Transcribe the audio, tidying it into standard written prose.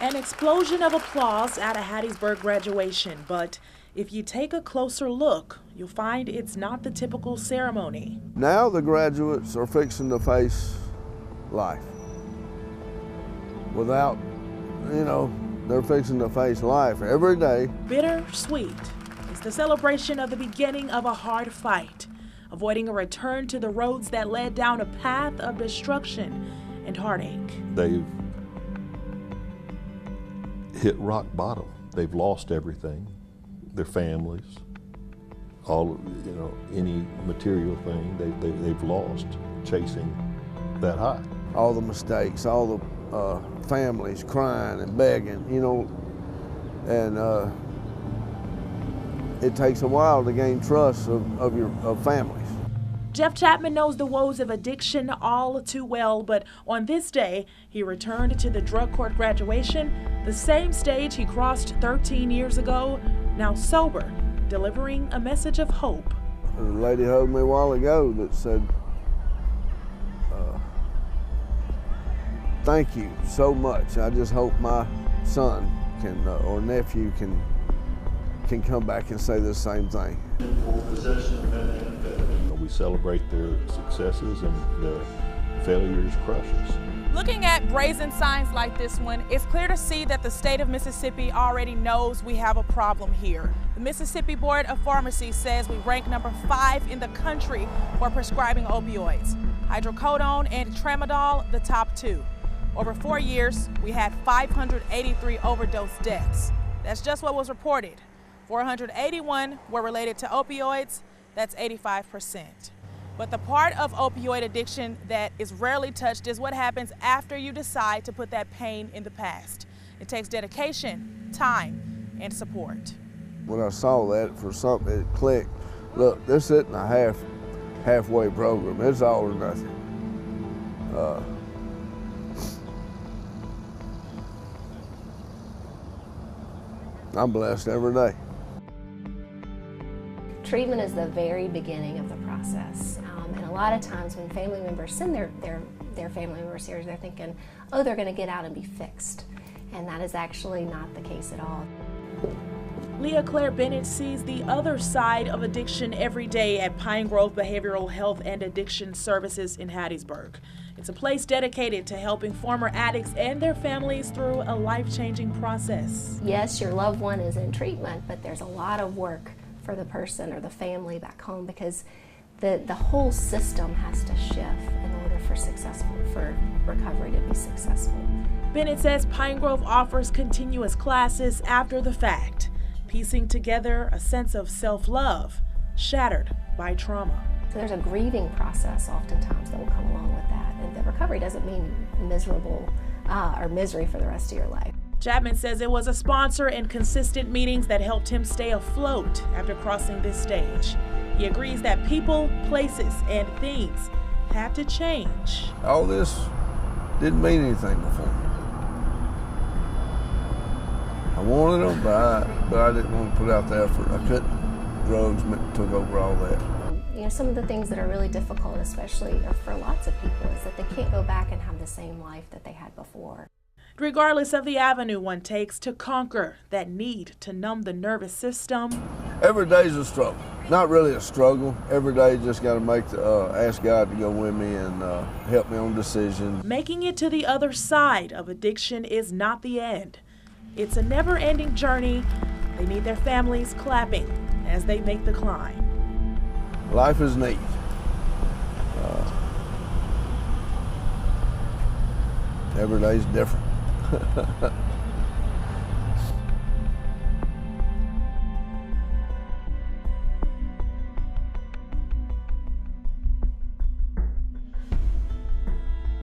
An explosion of applause at a Hattiesburg graduation, but if you take a closer look, you'll find it's not the typical ceremony. Now the graduates are fixing to face life. Without, they're fixing to face life every day. Bittersweet is the celebration of the beginning of a hard fight, avoiding a return to the roads that led down a path of destruction and heartache. They've hit rock bottom. They've lost everything, their families, any material thing they've lost chasing that high. All the mistakes, all the families crying and begging, and it takes a while to gain trust of families. Jeff Chapman knows the woes of addiction all too well, but on this day, he returned to the drug court graduation, the same stage he crossed 13 years ago, now sober, delivering a message of hope. A lady hugged me a while ago that said, thank you so much. I just hope my son or nephew can come back and say the same thing. We celebrate their successes and their failures crush us. Looking at brazen signs like this one, it's clear to see that the state of Mississippi already knows we have a problem here. The Mississippi Board of Pharmacy says we rank number 5 in the country for prescribing opioids. Hydrocodone and tramadol, the top 2. Over 4 years, we had 583 overdose deaths. That's just what was reported. 481 were related to opioids. That's 85%. But the part of opioid addiction that is rarely touched is what happens after you decide to put that pain in the past. It takes dedication, time, and support. When I saw that, for something, it clicked. Look, this isn't a halfway program. It's all or nothing. I'm blessed every day. Treatment is the very beginning of the process, and a lot of times when family members send their family members here, they're thinking, oh, they're going to get out and be fixed, and that is actually not the case at all. Leah Claire Bennett sees the other side of addiction every day at Pine Grove Behavioral Health and Addiction Services in Hattiesburg. It's a place dedicated to helping former addicts and their families through a life-changing process. Yes, your loved one is in treatment, but there's a lot of work for the person or the family back home, because the whole system has to shift in order for recovery to be successful. Bennett says Pine Grove offers continuous classes after the fact, piecing together a sense of self-love shattered by trauma. So there's a grieving process oftentimes that will come along with that, and the recovery doesn't mean miserable or misery for the rest of your life. Chapman says it was a sponsor and consistent meetings that helped him stay afloat after crossing this stage. He agrees that people, places, and things have to change. All this didn't mean anything before. I wanted them, but I didn't want to put out the effort. I couldn't. Drugs took over all that. Some of the things that are really difficult, especially for lots of people, is that they can't go back and have the same life that they had before. Regardless of the avenue one takes to conquer that need to numb the nervous system. Every day's a struggle. Not really a struggle. Every day just got to ask God to go with me and help me on decisions. Making it to the other side of addiction is not the end. It's a never-ending journey. They need their families clapping as they make the climb. Life is neat. Every day's different.